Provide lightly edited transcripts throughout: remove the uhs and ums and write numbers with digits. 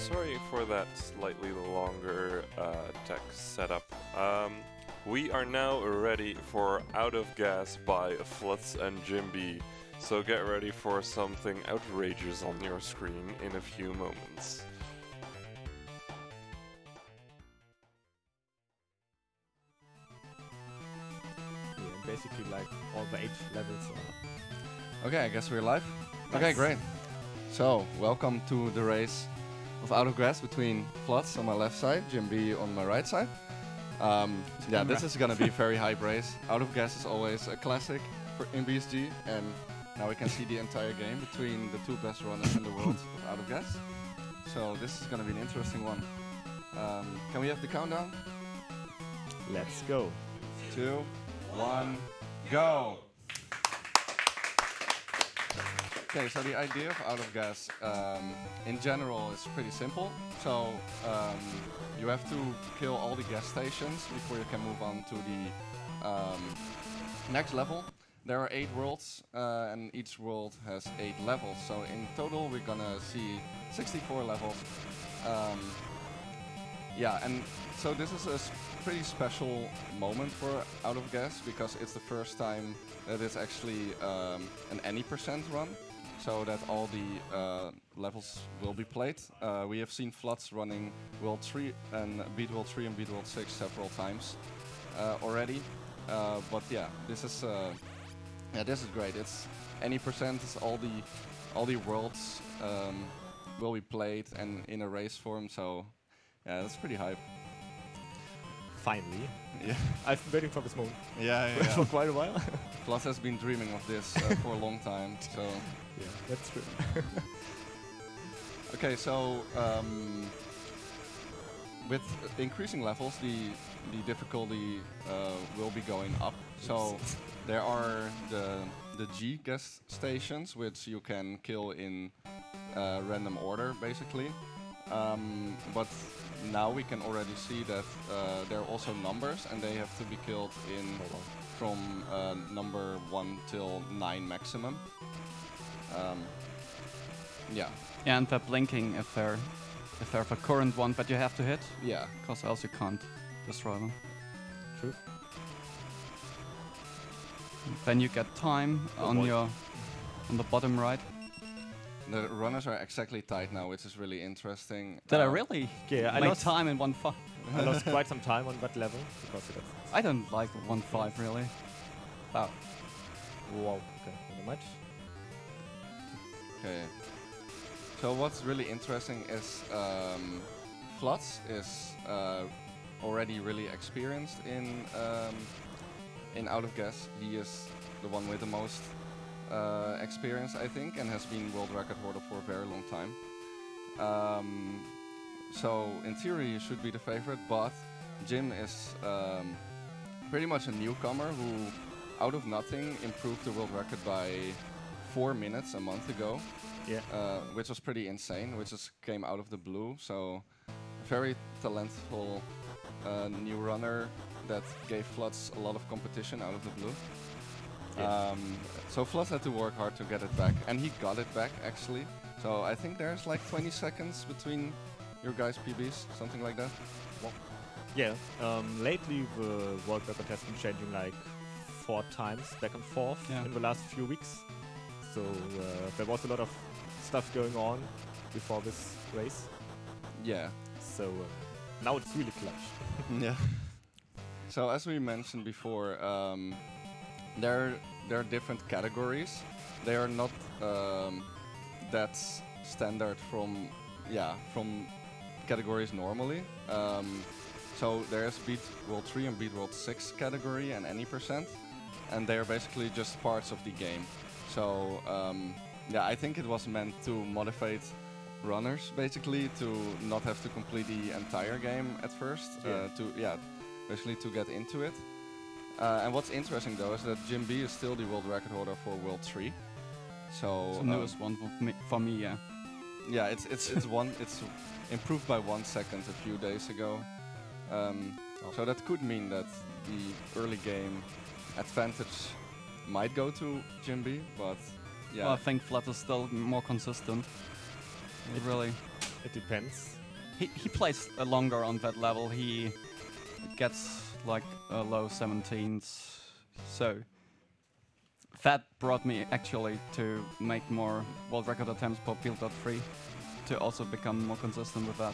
sorry for that slightly longer text setup. We are now ready for Out of Gas by Flutz and Jim B. So get ready for something outrageous on your screen in a few moments. Yeah, basically like all the 8 levels are. Okay, I guess we're live. Okay, great. So, welcome to the race of Out of Gas between Flutz on my left side, Jim B on my right side. Yeah, this is gonna be a very hype race. Out of Gas is always a classic in BSG, and now we can see the entire game between the two best runners in the world of Out of Gas. So this is gonna be an interesting one. Can we have the countdown? Let's go. 2, 1, go! Okay, so the idea of Out of Gas in general is pretty simple. So you have to kill all the gas stations before you can move on to the next level. There are 8 worlds and each world has 8 levels. So in total we're gonna see 64 levels. Yeah, and so this is a pretty special moment for Out of Gas because it's the first time that it's actually an any percent run. So that all the levels will be played. We have seen Flutz running World 3 and beat World 3 and beat World 6 several times already. But yeah, this is great. It's any percent. It's all the worlds will be played and in a race form. So yeah, that's pretty hype. Finally. Yeah. I've been waiting for this moment. Yeah. For quite a while. Flutz has been dreaming of this for a long time. So. Yeah, that's true. Okay, so with increasing levels, the difficulty will be going up. So there are the G gas stations, which you can kill in random order, basically. But now we can already see that there are also numbers, and they have to be killed in from number 1 till 9 maximum. Yeah. Yeah, and they're blinking if they're the current one, but you have to hit. Yeah. Because else you can't destroy them. True. Then you get time on the bottom right. The runners are exactly tied now, which is really interesting. Did I really? Yeah, I make lost time in 1.5. I lost quite some time on that level because it was. I don't like 1.5 really. Oh. Wow. Okay. Not much. Okay. So what's really interesting is Flutz is already really experienced in Out of Gas. He is the one with the most experience, I think, and has been world record holder for a very long time. So in theory he should be the favorite, but Jim is pretty much a newcomer who, out of nothing, improved the world record by 4 minutes a month ago. Yeah. Which was pretty insane, which just came out of the blue. So very talentful new runner that gave Flutz a lot of competition out of the blue. Yeah. So Flutz had to work hard to get it back, and he got it back actually. So I think there's like 20 seconds between your guys' PBs, something like that. Well, yeah. Lately the world record has been changing like 4 times back and forth in the last few weeks. So there was a lot of stuff going on before this race. Yeah. So now it's really clutch. Yeah. So as we mentioned before, there are different categories. They are not that standard from categories normally. So there's Beat World 3 and Beat World 6 category and any percent, and they are basically just parts of the game. So yeah, I think it was meant to motivate runners basically to not have to complete the entire game at first, basically to get into it. And what's interesting though is that Jim B is still the world record holder for World 3. So it's the newest one for me, yeah. Yeah, it's improved by 1 second a few days ago. So that could mean that the early game advantage might go to Jim B, but yeah. Well, I think Flutz is still more consistent. Really. It depends. He plays longer on that level. He gets like low 17s. So that brought me actually to make more world record attempts per Build.3 to also become more consistent with that.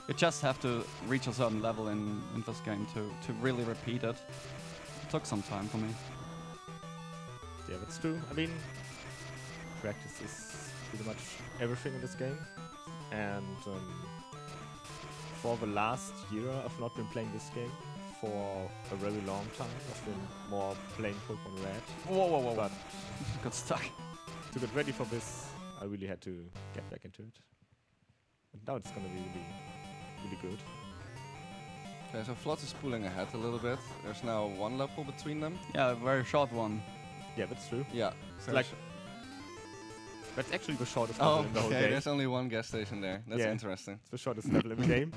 You just have to reach a certain level in this game to really repeat it. It took some time for me. Yeah, that's true. I mean, practice is pretty much everything in this game. And for the last year, I've not been playing this game for a very long time. I've been more playing Pokemon Red. Whoa. But Got stuck. to get ready for this, I really had to get back into it. And now it's gonna be really good. Okay, so Flood is pulling ahead a little bit. There's now 1 level between them. Yeah, a very short one. Yeah, that's true. Yeah. Like, that's actually the shortest Oh, level in the whole okay. game. There's only 1 gas station there. That's Yeah. interesting. It's the shortest level in the game.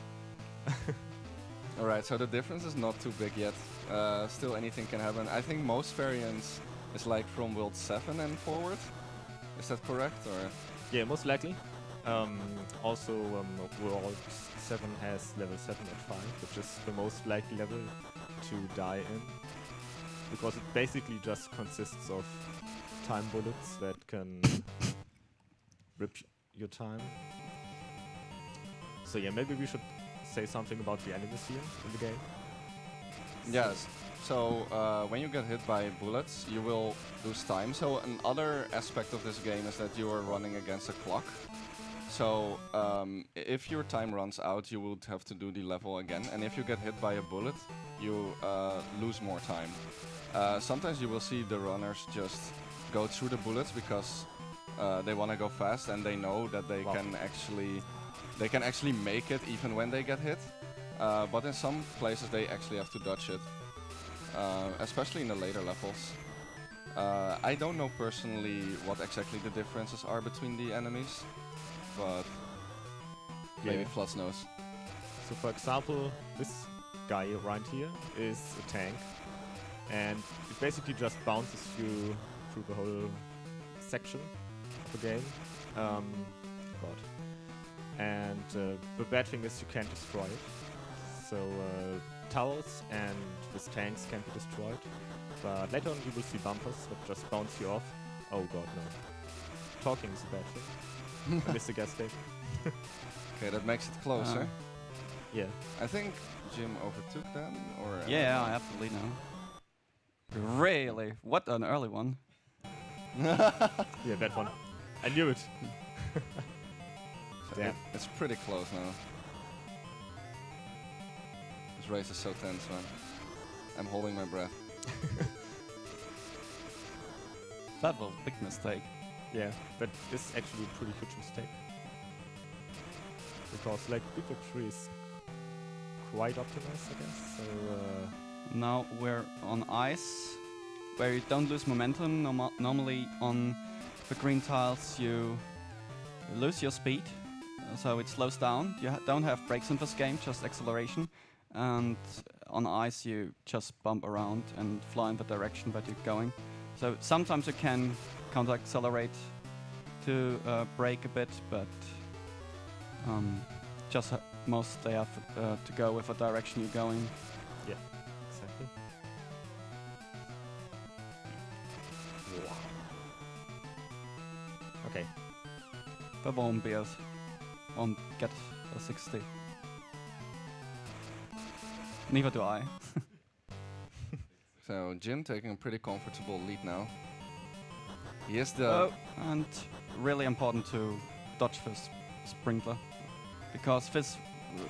Alright, so the difference is not too big yet. Still anything can happen. I think most variants is like from World 7 and forward. Is that correct? Or Yeah, most likely. Also, World 7 has level 7 at 5, which is the most likely level to die in. Because it basically just consists of time bullets that can rip your time. So yeah, maybe we should say something about the enemies here in the game. Yes. So when you get hit by bullets, you will lose time. So another aspect of this game is that you are running against a clock. So if your time runs out, you would have to do the level again. And if you get hit by a bullet, you lose more time. Sometimes you will see the runners just go through the bullets because they want to go fast and they know that they can actually make it even when they get hit. But in some places they actually have to dodge it, especially in the later levels. I don't know personally what exactly the differences are between the enemies, but maybe Flutz knows. So for example, this guy right here is a tank, and it basically just bounces you through the whole section of the game. God. And the bad thing is you can't destroy it. So towers and these tanks can be destroyed. But later on you will see bumpers that just bounce you off. Oh god, no. Talking is a bad thing. I missed the gas station. Okay, that makes it closer. Yeah. I think Jim overtook them, or Yeah, I have to lead now. Really? What an early one. Yeah, that one. I knew it. So it's pretty close now. This race is so tense, man. I'm holding my breath. That was a big mistake. Yeah, that is actually a pretty huge mistake. Because like Big 3 is quite optimized, I guess. So Now we're on ice, where you don't lose momentum. Normally on the green tiles you lose your speed, so it slows down. You don't have brakes in this game, just acceleration. And on ice you just bump around and fly in the direction that you're going. So sometimes you can counter-accelerate to brake a bit, but just most they have to go with the direction you're going. yeah, exactly. Wow. Okay. That won't get a 60. Neither do I. So Jim taking a pretty comfortable lead now. He is the... And really important to dodge this sprinkler, because this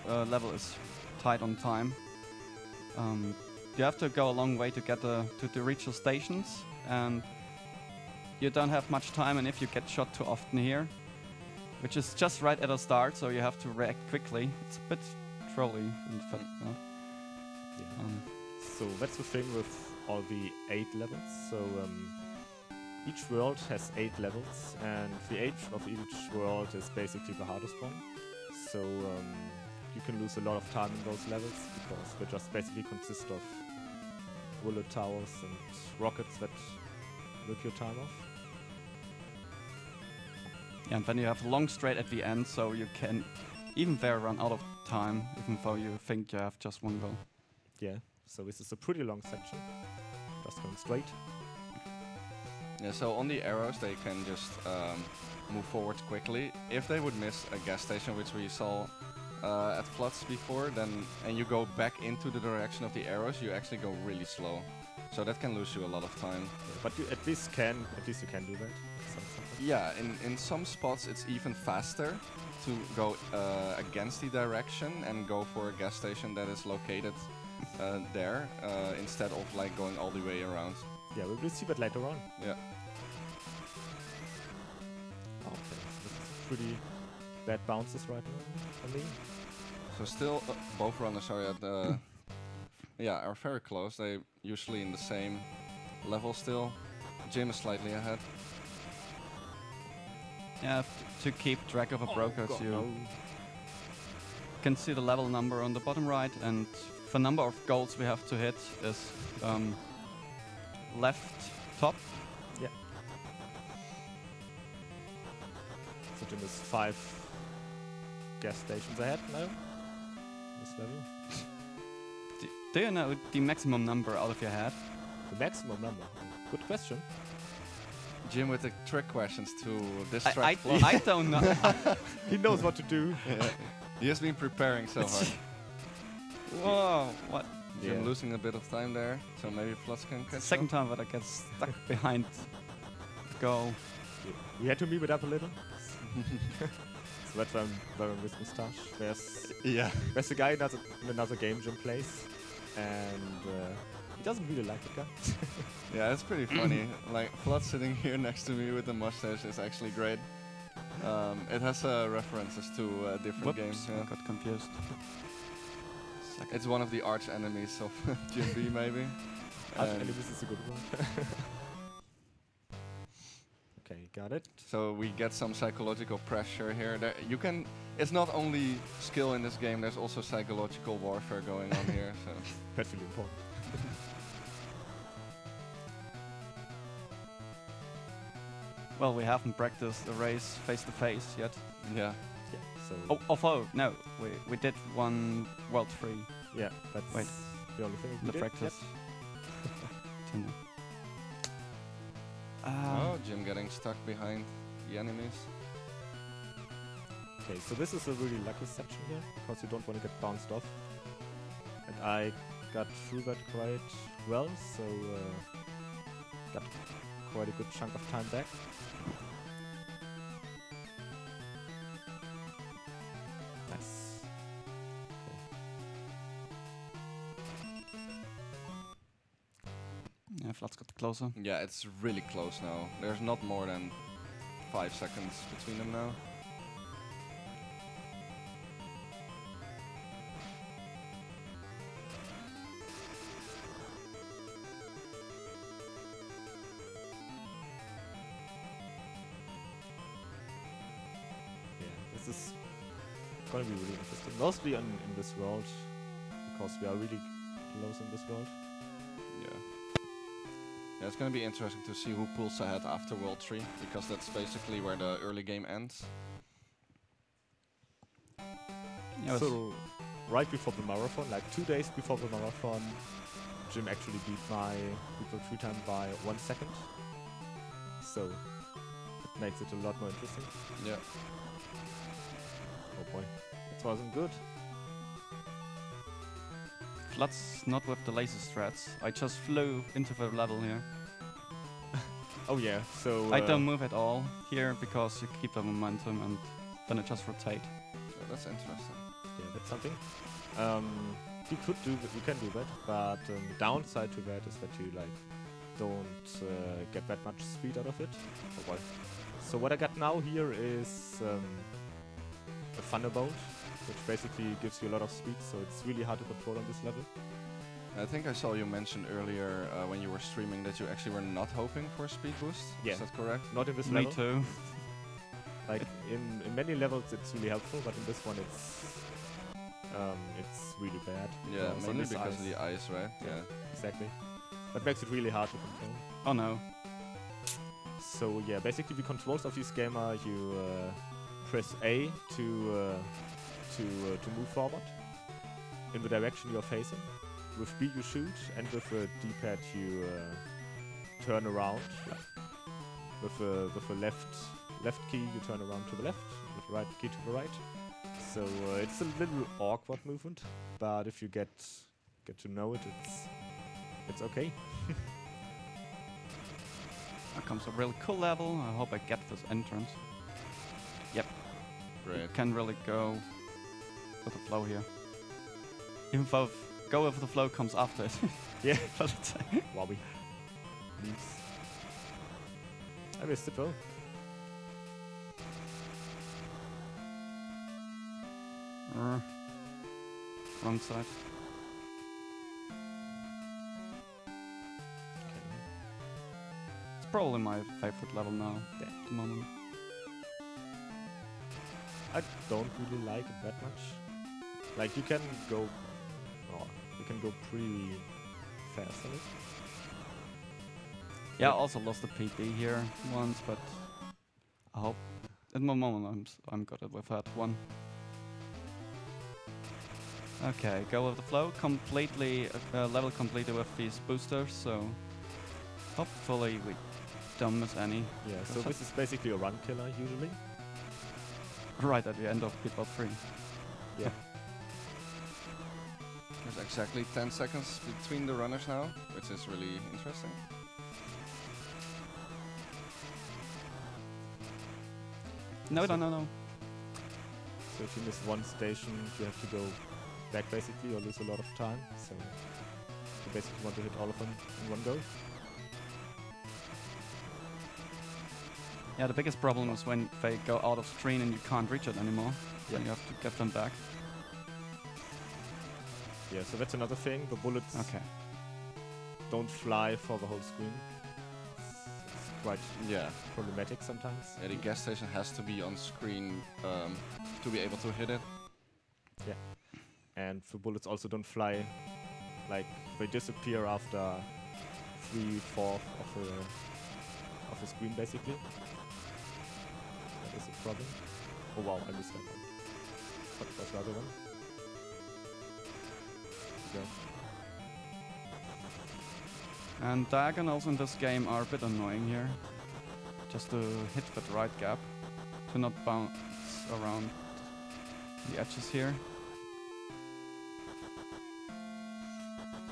level is tight on time. You have to go a long way to get to reach the stations, and you don't have much time, and if you get shot too often here, which is just right at the start, so you have to react quickly. It's a bit trolly in fact. Yeah. So that's the thing with all the 8 levels. So each world has 8 levels, and the age of each world is basically the hardest one. So you can lose a lot of time in those levels because they just basically consist of bullet towers and rockets that rip your time off. Yeah, and then you have a long straight at the end, so you can even there run out of time, even though you think you have just one goal. Yeah, so this is a pretty long section. Just going straight. Yeah, so on the arrows they can just move forward quickly. If they would miss a gas station, which we saw at floods before, then and you go back into the direction of the arrows, you actually go really slow. So that can lose you a lot of time. Yeah, but you at least you can do that. Yeah, in some spots it's even faster to go against the direction and go for a gas station that is located there instead of like going all the way around. Yeah, we will see that later on. Yeah. Okay, so this is pretty bad bounces right now for me. So still both runners are at yeah, are very close. They usually in the same level still. Jim is slightly ahead. Yeah, to keep track of a progress, God, you no. can see the level number on the bottom right, and the number of goals we have to hit is left top. Yeah. So Jim is 5 gas stations ahead now. This level. Do you know the maximum number out of your head? The maximum number. Good question. Jim with the trick questions to I, distract Floss. I don't know. He knows what to do. Yeah. He has been preparing so hard. Whoa, what? Jim Yeah. losing a bit of time there, so maybe Floss can catch Second up. time that I get stuck behind the goal. We had to move it up a little. So that's why I'm wearing this moustache. There's a guy in another game Jim plays, and he doesn't really like it, guy. Yeah, it's pretty funny. Like Flood sitting here next to me with the mustache is actually great. It has references to different Whoops, games. I Yeah. got confused. It's one of the arch enemies of Jim B, maybe. Arch And enemies is a good one. Okay, got it. so we get some psychological pressure here. You can. It's not only skill in this game. There's also psychological warfare going on here. So That's really important. Well, we haven't practiced a race face to face yet. yeah. Yeah. So Oh, although no, we did one World 3 yeah, that's Wait. the only thing we the did. practice. Tinder. Oh, Jim getting stuck behind the enemies. Okay, so this is a really lucky section here because you don't want to get bounced off. And I got through that quite well, so got quite a good chunk of time back. Nice. Yeah, Vlad's got closer. Yeah, it's really close now. There's not more than 5 seconds between them now. Yeah, this is gonna be really interesting. Mostly in this world, because we are really close in this world. Yeah. Yeah, it's gonna be interesting to see who pulls ahead after World 3, because that's basically where the early game ends. Yeah, So, right before the marathon, like 2 days before the marathon, Jim actually beat the free time by 1 second. So, it makes it a lot more interesting. Yeah. Oh boy, that wasn't good. Vlad's not with the laser strats. I just flew into the level here. Oh yeah, so I don't move at all here because you keep the momentum and then it just rotate. Yeah, that's interesting. yeah, that's something. You can do that, but the downside to that is that you like don't get that much speed out of it. Oh boy. So what I got now here is a thunderbolt, which basically gives you a lot of speed. So it's really hard to control on this level. I think I saw you mention earlier when you were streaming that you actually were not hoping for a speed boost. Yeah. Is that correct? Not in this Me level. too. Like in many levels, it's really helpful, but in this one, it's really bad. Yeah, because on mainly this because ice. of the ice, right? Yeah. Exactly. That makes it really hard to control. Oh no. So So yeah, basically the controls of this game are you press A to move forward in the direction you are facing. With B you shoot, and with the D-pad you turn around. With the left key you turn around to the left, with the right key to the right. So it's a little awkward movement, but if you get to know it, it's okay. Here comes a really cool level. I hope I get this entrance. Yep. Great. Can really go with the flow here. Even though go with the flow comes after it. Yeah. But it's Wobbly. Please. I missed it though. Wrong side. It's probably my favorite level now at the moment. I don't really like it that much. Like you can go pretty fast on it. Yeah, I also lost the PB here once, but I hope at the moment I'm good with that one. Okay, go with the flow. Completely level completed with these boosters, so hopefully we don't miss any. Yeah, so this is basically a run killer usually. Right at the end of Pitfall 3. Yeah. There's exactly 10 seconds between the runners now, which is really interesting. No. So if you miss one station, you have to go back basically, or lose a lot of time. So you basically want to hit all of them in one go. Yeah, the biggest problem is when they go out of screen and you can't reach it anymore. Yeah. You have to get them back. Yeah, so that's another thing. The bullets don't fly for the whole screen. It's quite problematic sometimes. Yeah, the gas station has to be on screen to be able to hit it. Yeah. And the bullets also don't fly, like they disappear after 3/4 of the screen basically. That is a problem. Oh wow, I missed that one. What was the other one? Yeah. And diagonals in this game are a bit annoying here. Just to hit that right gap, to not bounce around the edges here.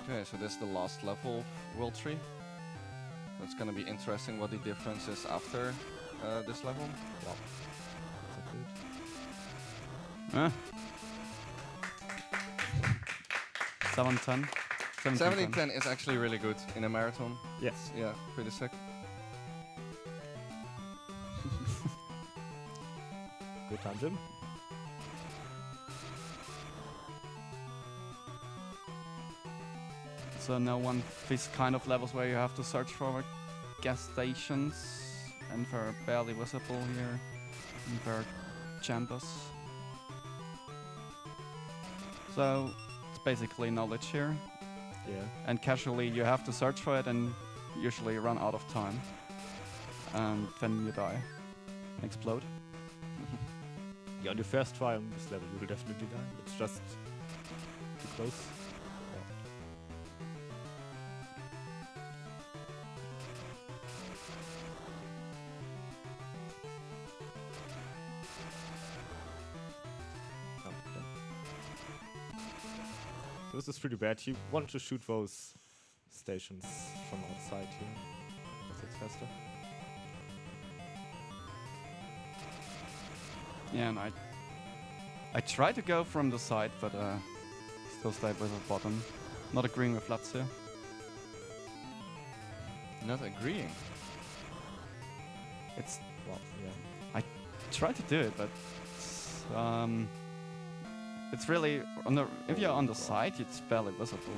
Okay, so this is the last level of World 3. It's gonna be interesting what the difference is after this level. Wow. That's good. 7-10. 70-10 is actually really good in a marathon. Yes. Yeah, pretty sick. Good time, Jim. So now one these kind of levels where you have to search for gas stations, and they're barely visible here, and they're chambers. So it's basically knowledge here, Yeah. and casually you have to search for it and usually run out of time, and then you die and explode. Yeah, on your first try on this level, you will definitely die. It's just too close. So this is pretty bad. You want to shoot those stations from outside here, because it's faster. Yeah, and I try to go from the side, but still stayed with the bottom. Not agreeing with Lutz here. Not agreeing. It's Well, yeah. try to do it, but it's really on the if you're on the side, it's barely visible.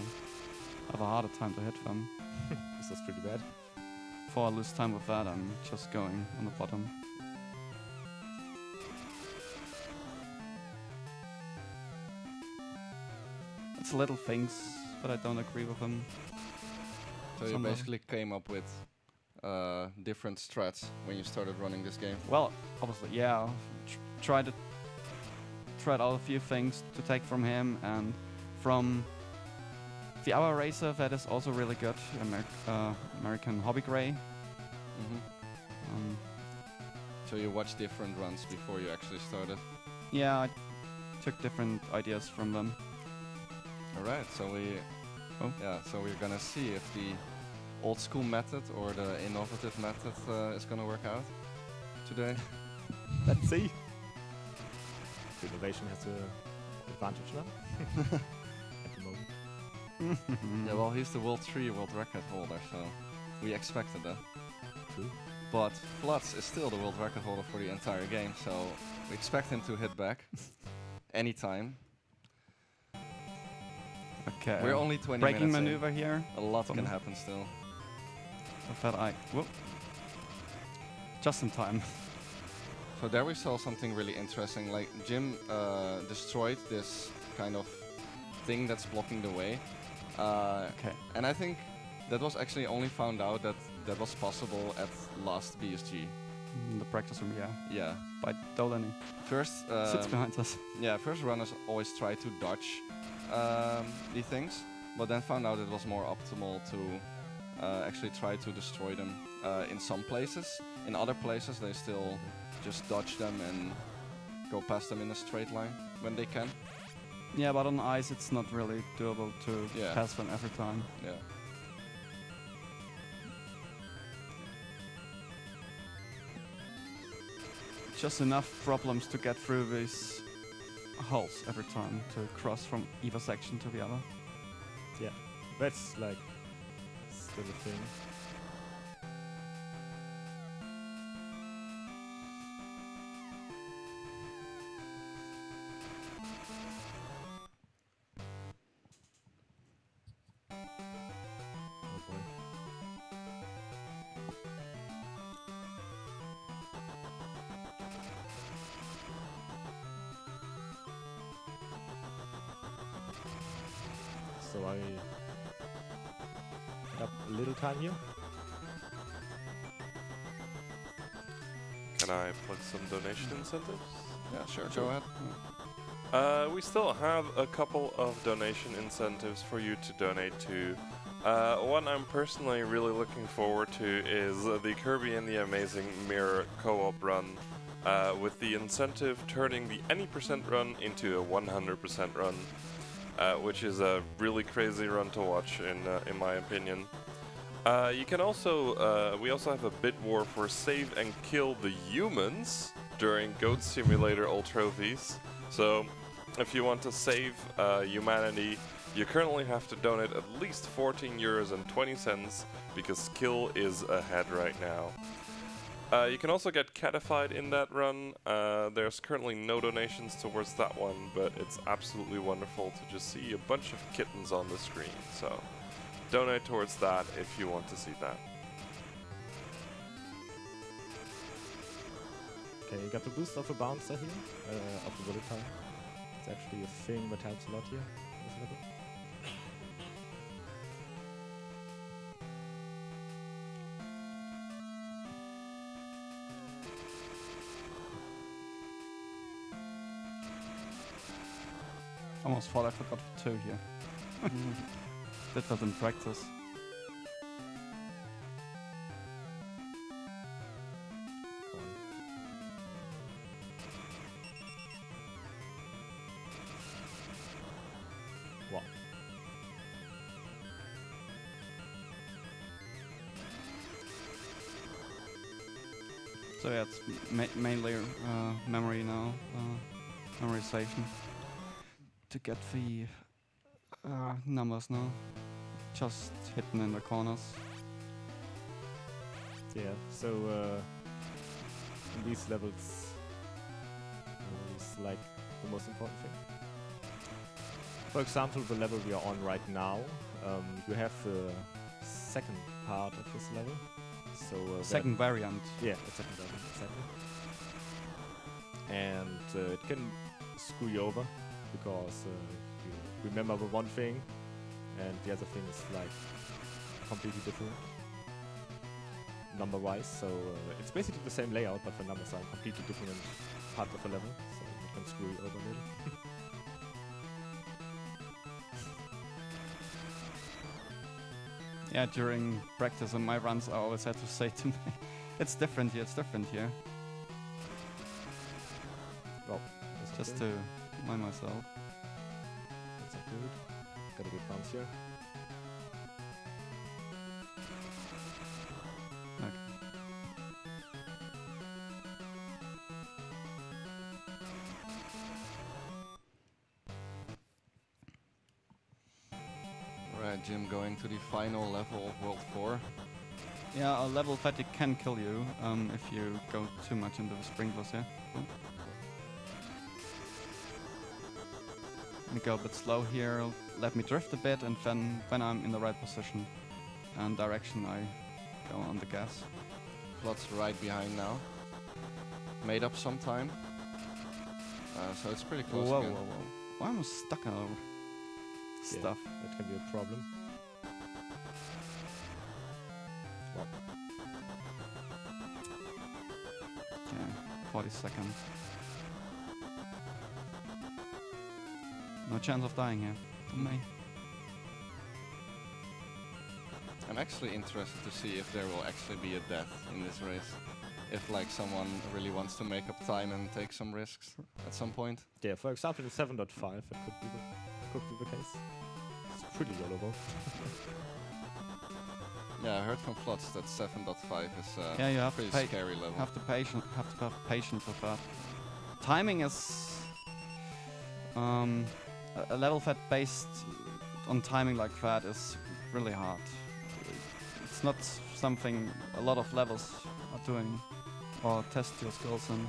I have a harder time to hit them. This is pretty bad. Before I lose time with that, I'm just going on the bottom. It's little things, but I don't agree with them. So you Somewhere. basically came up with different strats when you started running this game? Well, obviously, yeah. Tried out a few things to take from him, and from the Hour Racer, that is also really good. American Hobby Grey. Mm-hmm. So you watched different runs before you actually started? Yeah, I took different ideas from them. Alright, so so we're gonna see if the old school method or the innovative method is gonna work out today. Let's see. Innovation has an advantage now. At the moment. Yeah, well, he's the World 3 world record holder, so we expected that. True. But Flutz is still the world record holder for the entire game, so we expect him to hit back anytime. Okay. We're only 20 Braking minutes maneuver here. in. A lot can happen still. So that whoop. Just in time. So there we saw something really interesting, like Jim destroyed this kind of thing that's blocking the way. Okay. And I think that was actually only found out that was possible at last BSG. The practice room, yeah. Yeah. By Dolany. First, Sits behind us. yeah, first runners always try to dodge these things, but then found out it was more optimal to actually try to destroy them in some places. In other places, they still just dodge them and go past them in a straight line when they can. Yeah, but on ice it's not really doable to Yeah. pass them every time. Yeah. Just enough problems to get through these holes every time to cross from either section to the other. Yeah, that's like still a thing. Oh boy. So I get up a little time here. Can I plug some donation incentives? Yeah, sure. Go ahead. We still have a couple of donation incentives for you to donate to. One I'm personally really looking forward to is the Kirby and the Amazing Mirror co-op run, with the incentive turning the any percent run into a 100% run, which is a really crazy run to watch in my opinion. You can also, we also have a bid war for Save and Kill the Humans during Goat Simulator All Trophies. So, if you want to save humanity, you currently have to donate at least 14 euros and 20 cents because Kill is ahead right now. You can also get catified in that run. There's currently no donations towards that one, but it's absolutely wonderful to just see a bunch of kittens on the screen. So, donate towards that if you want to see that. Okay, you got the boost of a bouncer here, of the bullet time. It's actually a thing that helps a lot here. This level. Almost thought I forgot 2 here. Did that in practice. Wow. So yeah, it's mainly memory now, memorization. To get the numbers now, just hidden in the corners. Yeah, so in these levels, is like the most important thing. For example, the level we are on right now, you have the second part of this level. So Second variant. yeah, the second level, exactly. And it can screw you over because you remember the one thing, and the other thing is like completely different. number-wise. So it's basically the same layout, but the numbers are completely different parts of the level, so you can screw it over a little. Yeah, during practice on my runs, I always had to say to me, it's different here, it's different here. Well, Just to remind myself. That's not good. Got a good bounce here. Okay. Right, Jim going to the final level of World 4. Yeah, a level fatigue can kill you if you go too much into the sprinklers here. Cool. Let me go a bit slow here, let me drift a bit, and then when I'm in the right position and direction, I go on the gas. Flood's right behind now. Made up some time. So it's pretty close Whoa, again. whoa, whoa. Why am I stuck on stuff? That can be a problem. Well, Okay, 40 seconds. No chance of dying here. For me. I'm actually interested to see if there will actually be a death in this race. If like someone really wants to make up time and take some risks at some point. yeah, for example, in 7.5, it could be the case. It's pretty yellowable. Yeah, I heard from Flutz that 7.5 is Yeah, you have pretty to scary level. have to have patience with that. Timing is a level fat based on timing like that is really hard. It's not something a lot of levels are doing or test your skills in.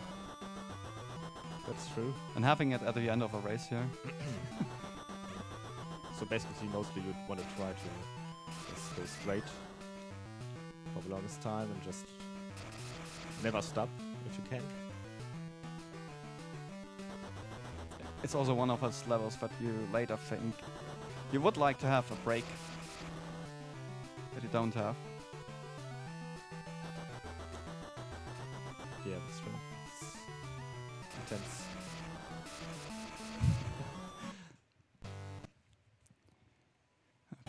That's true. And having it at the end of a race here. So basically, mostly you'd want to try to just go straight for the longest time and just never stop if you can. It's also one of those levels that you later think you would like to have a break that you don't have. Yeah, that's true. It's intense.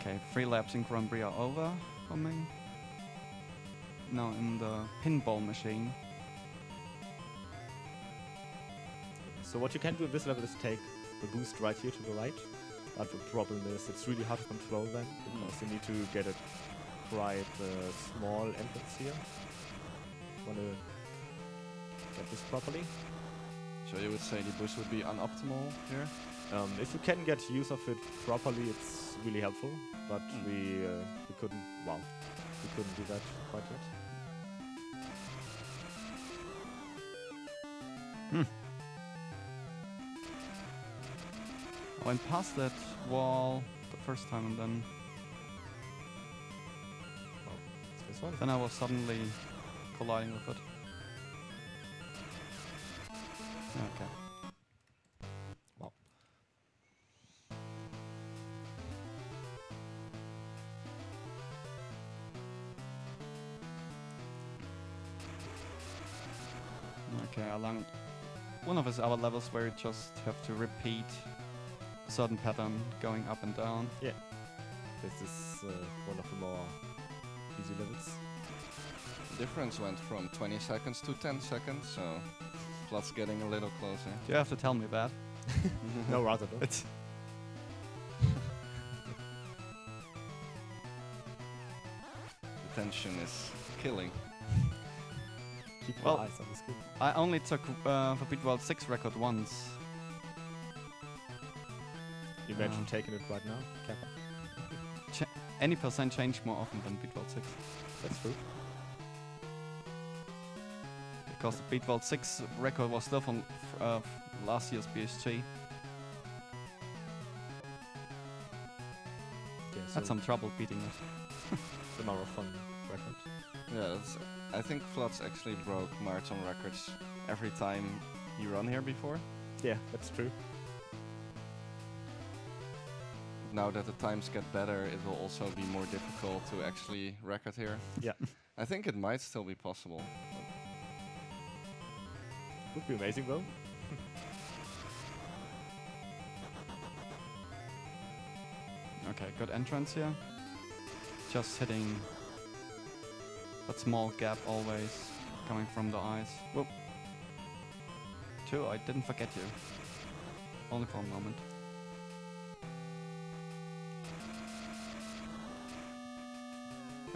Okay, 3 laps in Grand Prix are over for me. Now in the pinball machine. So what you can do in this level is take the boost right here to the right. But the problem is it's really hard to control them because you need to get a quite small entrance here. Want to get this properly. So you would say the boost would be unoptimal here? If you can get use of it properly, it's really helpful. But we couldn't. Wow, we couldn't do that quite yet. I went past that wall the first time and then It's this one. I was suddenly colliding with it. Okay. Wow. Okay, along one of his other levels where you just have to repeat a certain pattern going up and down. Yeah. This is one of the more easy levels. The difference went from 20 seconds to 10 seconds, so Flut's getting a little closer. Do you have to tell me that? No, rather don't. It's The tension is killing. Keep Well, your eyes on the screen. I only took the Beat World 6 record once. You mentioned taking it right now, Kappa. Any percent change more often than Beat World 6. That's true. Because the Beat World 6 record was still from last year's BSG. Yeah, so Had some trouble beating it. it's a marathon record. Yeah, that's, I think Flut's actually broke marathon records every time he run here before. Yeah, that's true. Now that the times get better, it will also be more difficult to actually record here. Yeah. I think it might still be possible. Would be amazing though. Okay, good entrance here. Just hitting that small gap always coming from the ice. Whoop. 2, I didn't forget you. Only for a moment.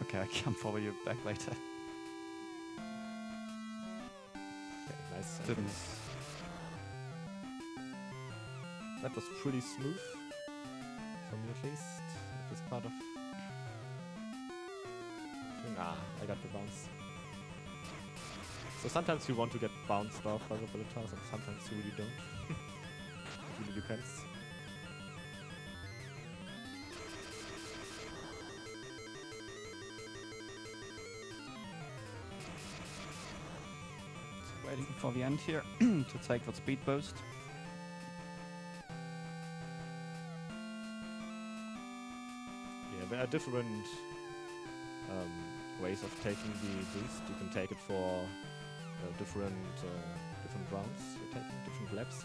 Okay, I can follow you back later. Okay, nice. Didn't. entrance. That was pretty smooth. For me at least. At this part of... Ah, I got the bounce. So sometimes you want to get bounced off by the bullet toss and sometimes you really don't. It really depends. Waiting for the end here to take that speed boost. Yeah, there are different ways of taking the boost. You can take it for different rounds. You're taking different laps.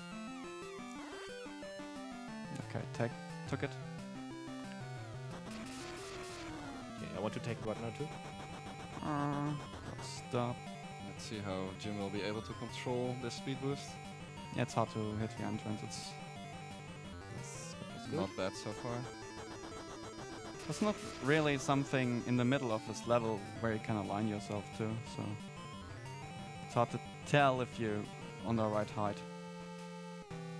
Okay, took it. Yeah, I want to take it right now too. Stop. Let's see how Jim will be able to control this speed boost. Yeah, it's hard to hit the entrance. It's That's good. Not bad so far. There's not really something in the middle of this level where you can align yourself to, so it's hard to tell if you're on the right height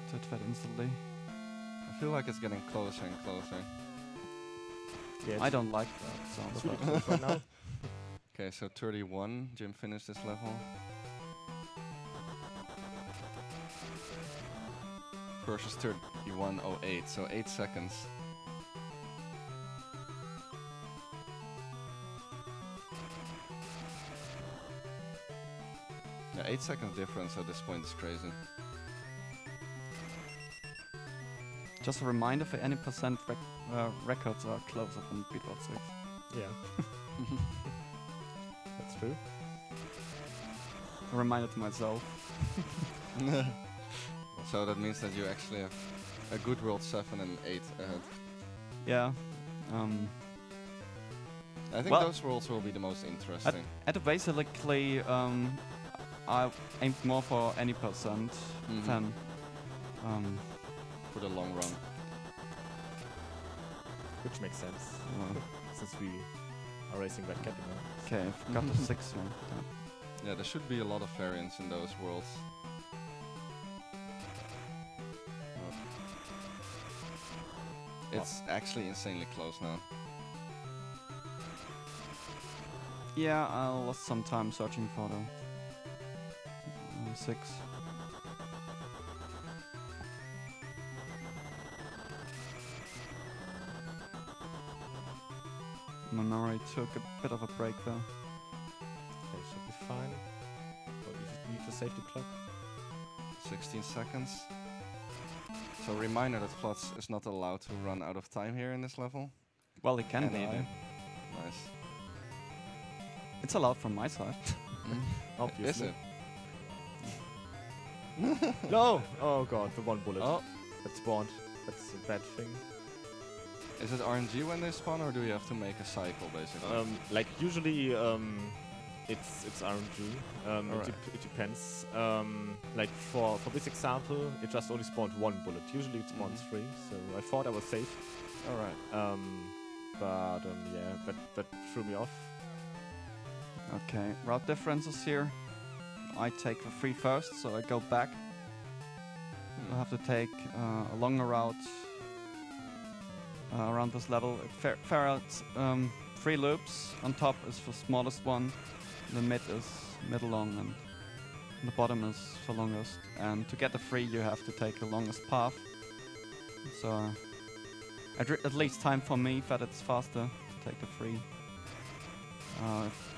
to hit that instantly. I feel like it's getting closer and closer. Yeah, I don't like that sound. it's really close right now. Okay, so 31. Jim finished this level. Versus 31.08, so 8 seconds. Yeah, 8 seconds difference at this point is crazy. Just a reminder for any percent records are closer than Beatbox 6. Yeah. That's true. A reminder to myself. So that means that you actually have a good World 7 and 8 ahead. Yeah. I think Well, those worlds will be the most interesting. At basically, I aimed more for any percent than. For the long run. Which makes sense. Since we are racing that capital. Okay, I forgot the 6 one. Yeah, there should be a lot of variance in those worlds. It's actually insanely close now. Yeah, I lost some time searching for the 6. Memory took a bit of a break there. Okay, should be fine. But you just need the safety clock. 16 seconds. So reminder that Flutz is not allowed to run out of time here in this level. Well, it can And be. I. Nice. It's allowed from my side. Is Obviously. it? No! Oh god, the one bullet. Oh, That spawned. That's a bad thing. is it RNG when they spawn, or do you have to make a cycle basically? Like usually, it's RNG. Alright. It depends. Like for this example, it just only spawned one bullet. Usually it spawns 3, so I thought I was safe. All right. But yeah, that threw me off. Okay, route differences here. I take the 3 first, so I go back. I'll have to take a longer route around this level. Fair out 3 loops. On top is the smallest one. The mid is middle long, and the bottom is the longest. And to get the 3, you have to take the longest path. So at least time for me that it's faster to take the 3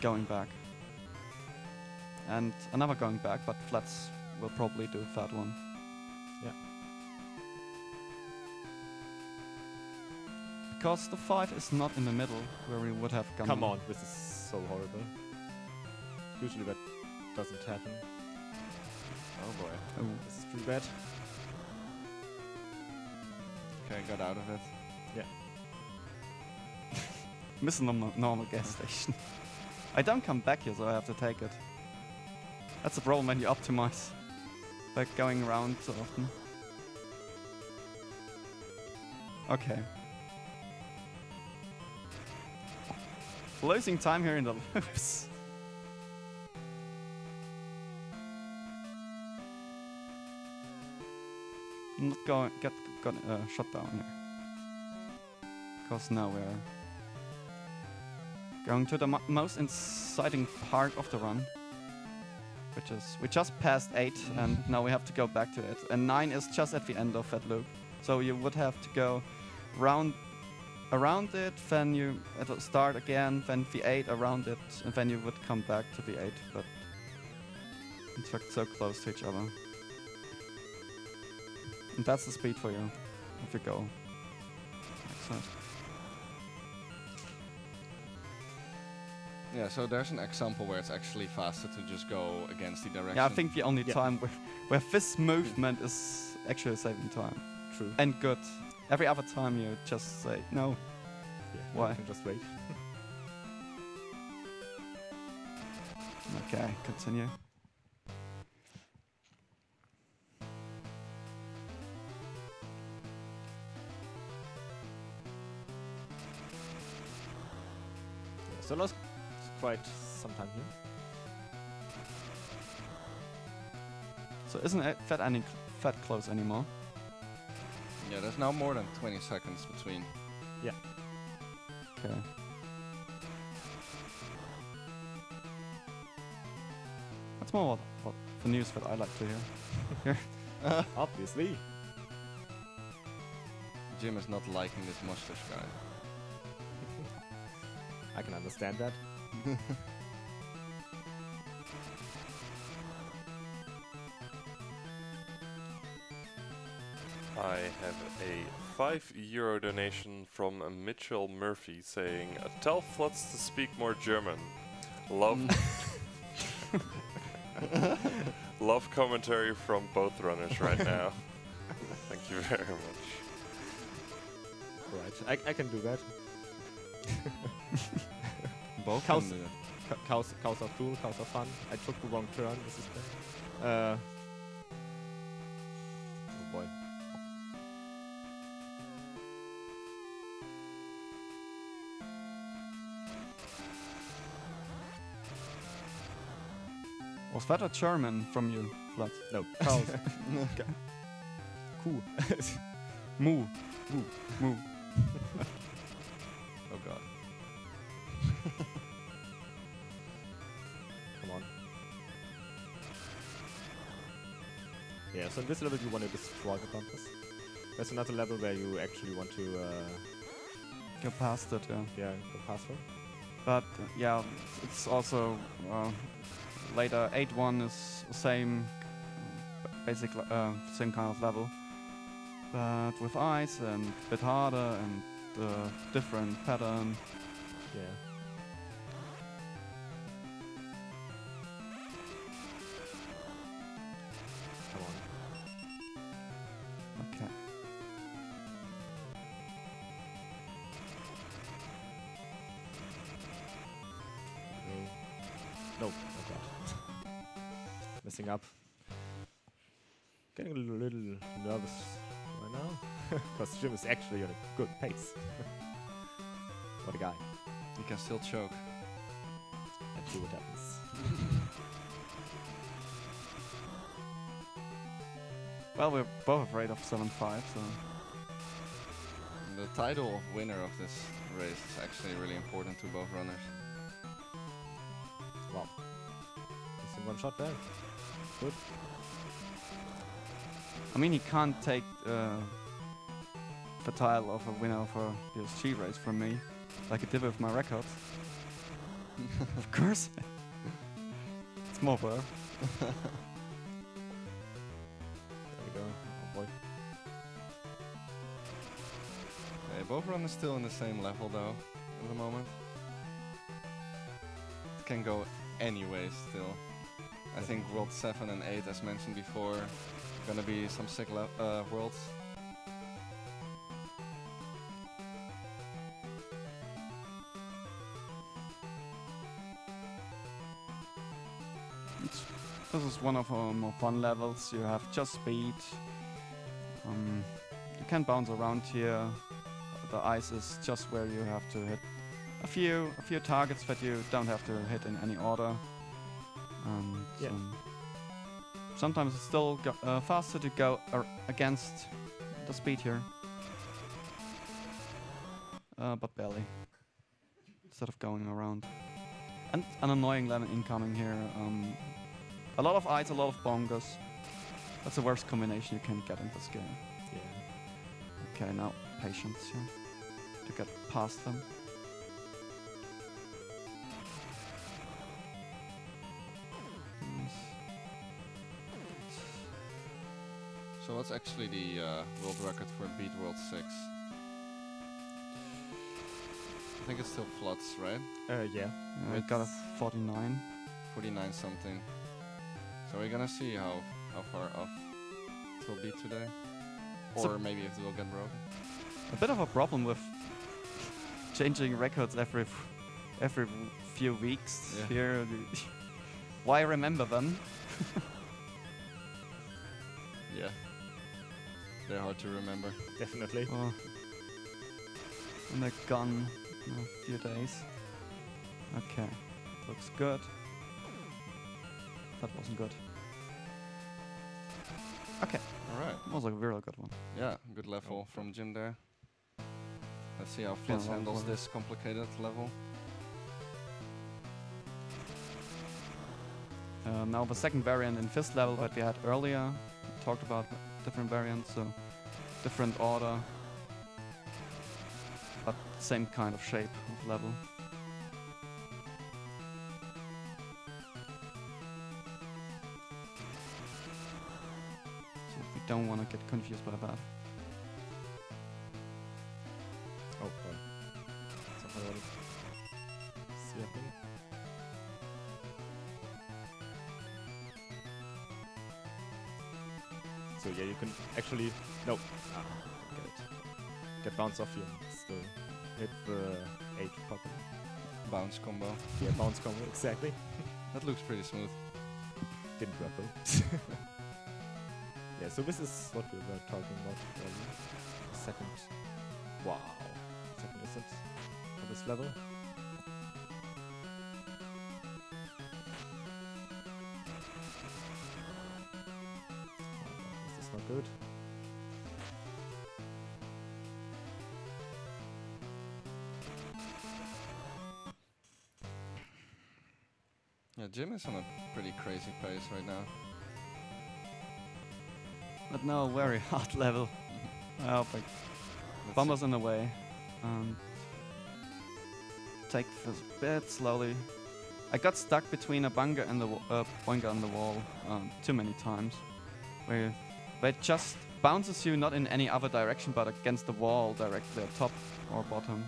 going back. And another going back, but Flats will probably do that one. Yeah. Because the 5 is not in the middle where we would have gone. Come on, this is so horrible. Usually that doesn't happen. Oh boy. Oh. This is pretty bad. Okay, got out of it. Yeah. Missing a normal gas station. I don't come back here, so I have to take it. That's the problem when you optimize by going around so often. Okay. Losing time here in the loops. Not going get shut down here. Because now we're going to the most exciting part of the run, which is we just passed 8 and now we have to go back to it. And 9 is just at the end of that loop, so you would have to go around it, then you start again, then V8 around it, and then you would come back to V8. But in fact, so close to each other. And that's the speed for you if you go like that. Yeah, so there's an example where it's actually faster to just go against the direction. Yeah, I think the only time where this movement is actually saving time. True. And good. Every other time you just say no. Yeah, Why? You can just wait. Okay, continue. So lost quite some time here. So isn't it that close anymore? Yeah, there's now more than 20 seconds between. Yeah. Okay. That's more what the news that I like to hear. Obviously. Jim is not liking this mustache guy. I can understand that. I have a €5 donation from Mitchell Murphy saying, "Tell Flutz to speak more German. Love, love commentary from both runners right now." Thank you very much. Right, I can do that. Both Cows, can do it. cows are cool, cows are fun. I took the wrong turn, this is bad. Oh boy. Was that a German from you, Vlad? No. Cows. Cool. Moo. Moo. Oh god. Come on. Yeah, so in this level you want to destroy the bumpers. There's another level where you actually want to Go past it, yeah. go past them. But yeah, it's also later 8-1 is the same, basically same kind of level, but with ice and a bit harder and different pattern. Yeah. Come on. Okay. No. Oh god. Messing up. Getting a little nervous right now. Because Jim is actually on a good pace. What a guy. You can still choke. Let's see what happens. Well, we're both afraid of 7-5, so The title of winner of this race is actually really important to both runners. Wow. Missing one shot there. Good. I mean he can't take the title of a winner of a BSG race from me, like it did with my records. Of course. It's more fair. There we go. Oh boy. Both runners still in the same level though, at the moment. It can go anyway still. I think World 7 and 8, as mentioned before, gonna be some sick worlds. This is one of our more fun levels. You have just speed. You can bounce around here. The ice is just where you have to hit a few targets that you don't have to hit in any order. And Yeah. sometimes it's still faster to go against the speed here, but barely. Instead of going around. And an annoying lemon incoming here. A lot of ice, a lot of bongos. That's the worst combination you can get in this game. Yeah. Okay, now patience here to get past them. So what's actually the world record for Beat World 6? I think it's still Floods, right? Yeah. I got a 49. 49 something. So we're gonna see how far off it will be today. So Or maybe if it will get broken. A bit of a problem with changing records every few weeks Yeah. here. Why remember them? Yeah. They're hard to remember. Definitely. Oh. And they're gone in a few days. Okay, looks good. That wasn't good. Okay, Alright. that was a real good one. Yeah, good level from Jim there. Let's see how Yeah, Floods well, handles well. this complicated level. Now the second variant in fifth level that we had earlier. We talked about different variants, so different order, but same kind of shape of level. So we don't want to get confused by that. Oh boy. Somehow I want to see a thing. So yeah, you can actually get bounce off you and still hit the 8 properly. Bounce combo. Yeah, bounce combo, exactly. That looks pretty smooth. Didn't work though. Yeah, so this is what we were talking about earlier. Second. Wow. Second is it for this level. This is not good. Yeah, Jim is on a pretty crazy pace right now. But now a very hard level. Oh, but Bomber's in the way. Take this bit slowly. I got stuck between a bunker and the boinker on the wall too many times, where it just bounces you not in any other direction but against the wall directly at top or bottom.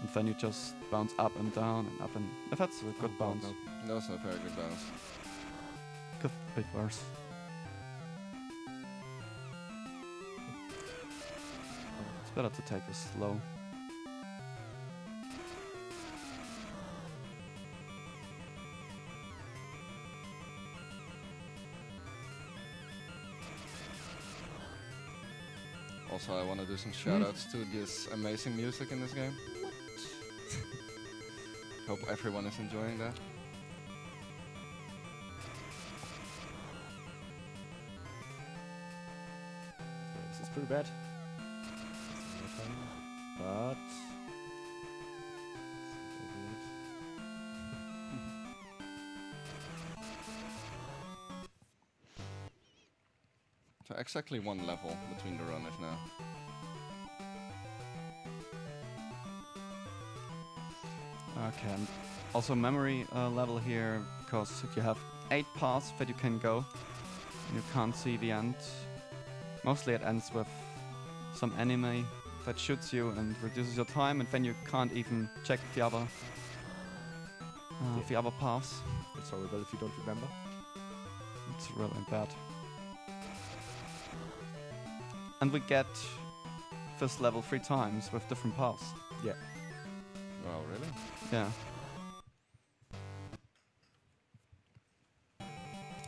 And then you just bounce up and down and up and... That's a good bounce. no. That was a very good bounce. Could be worse. It's better to take it slow. Also, I want to do some shoutouts to this amazing music in this game. Hope everyone is enjoying that. Yeah, this is pretty bad. But So exactly one level between the runners now. Okay, and also memory level here, because you have 8 paths that you can go. You can't see the end. Mostly it ends with some enemy that shoots you and reduces your time, and then you can't even check the other the other paths. It's horrible if you don't remember. It's really bad. And we get this level 3 times with different paths. Yeah. Oh, really? Yeah.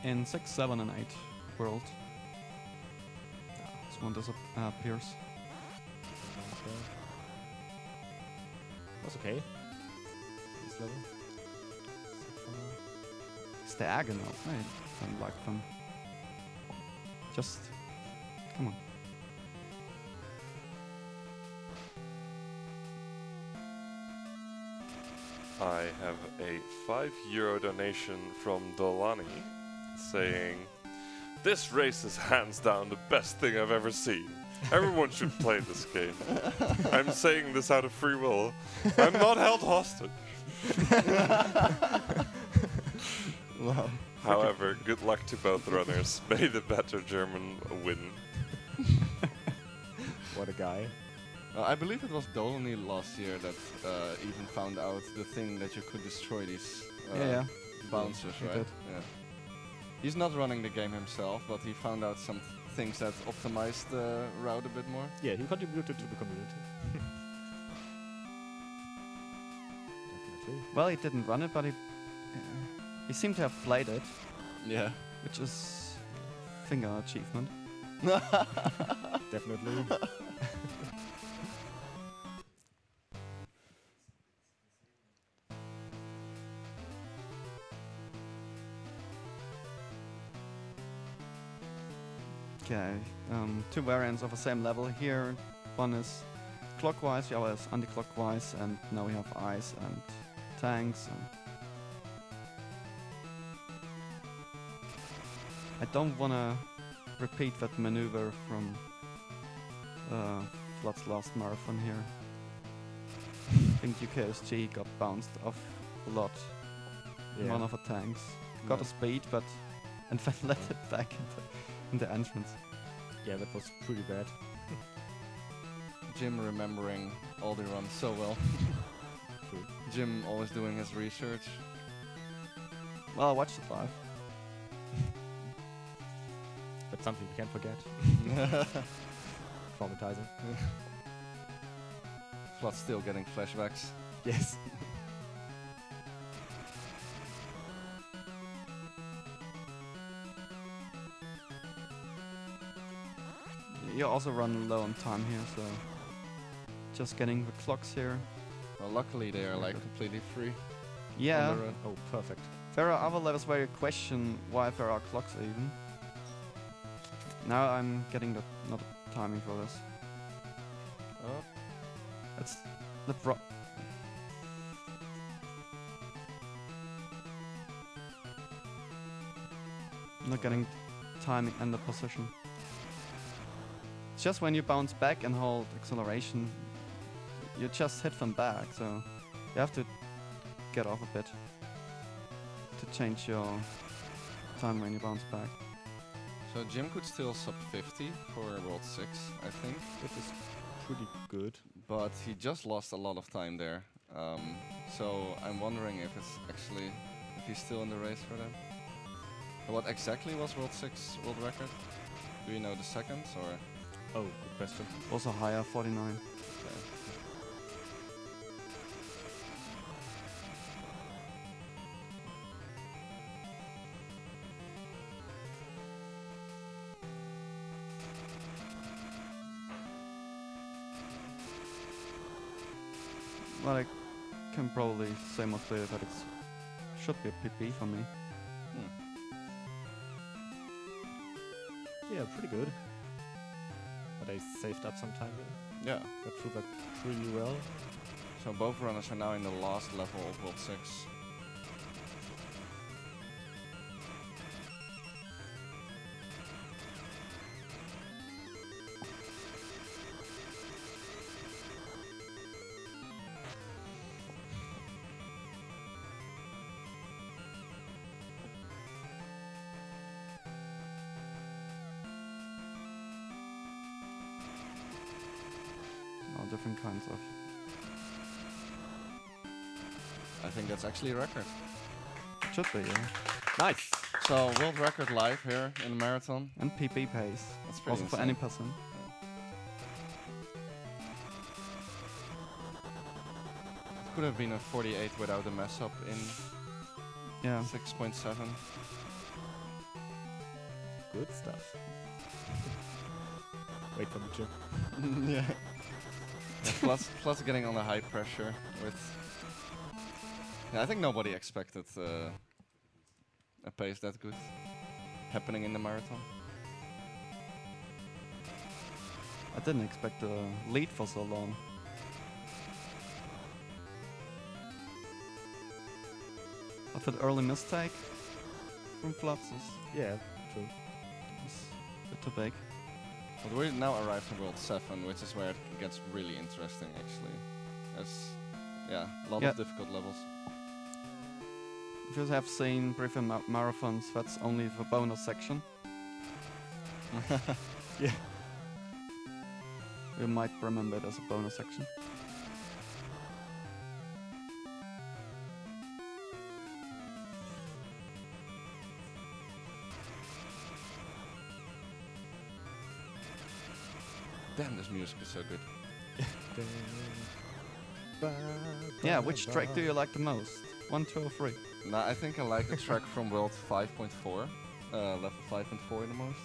In 6, 7, and 8 world. This one disappears. Was okay. This level. It's diagonal. I don't like them. Just come on. I have a €5 donation from Dolani saying, "This race is hands down the best thing I've ever seen. Everyone should play this game. I'm saying this out of free will. I'm not held hostage." Wow. However, good luck to both runners. May the better German win. What a guy. I believe it was Dolany last year that even found out the thing that you could destroy these Yeah. bouncers, He right? did. Yeah. He's not running the game himself, but he found out some things that optimized the route a bit more. Yeah, he contributed to the community. Definitely. Well, he didn't run it, but he seemed to have played it, Yeah. which is finger achievement. Definitely. Okay, 2 variants of the same level here. One is clockwise, the other is anti-clockwise, and now we have ice and tanks. And I don't want to repeat that maneuver from Flood's last marathon here. I think UKSG got bounced off a lot in one of the tanks. Got a speed, but and then let it back in the entrance. Yeah, that was pretty bad. Jim remembering all the runs so well. True. Jim always doing his research. Well, I watched it live. That's something you can't forget. Traumatizing. Flood's still getting flashbacks. Yes. You also run low on time here, so just getting the clocks here. Well, luckily they are like completely free. Yeah, on the road. Oh, perfect. there are other levels where you question why there are clocks even. Now I'm getting the not timing for this. Oh, That's the pro. Not getting timing and the position. It's just when you bounce back and hold acceleration, you just hit them back, so you have to get off a bit to change your time when you bounce back. so Jim could still sub 50 for World 6, I think. It is pretty good. But he just lost a lot of time there. So I'm wondering if he's still in the race for them. What exactly was World 6 world record? Do you know the seconds or? Oh, good question. Also higher, 49. Well, I can probably say more clearly that it should be a PB for me. Yeah, pretty good. But I saved up some time here. Yeah. Got through that pretty well. So both runners are now in the last level of World 6. All different kinds of. I think that's actually a record. It should be, yeah. Nice. So world record live here in the marathon. And PB pace. That's pretty Also for insane. any person. Could have been a 48 without a mess up in Yeah. 6.7. Good stuff. Wait for the gym. Yeah. Plus getting on the high pressure with. Yeah, I think nobody expected a pace that good happening in the marathon. I didn't expect to lead for so long. But that early mistake from Flats Yeah, true. is a bit too big. But we now arrived in World 7, which is where it gets really interesting actually. There's a lot Yeah. of difficult levels. If you have seen previous marathons, that's only the bonus section. Yeah. You might remember it as a bonus section. Damn, this music is so good. Yeah, which track do you like the most? 1, 2, or 3? Nah, I think I like the track from World 5.4, level 5.4 the most.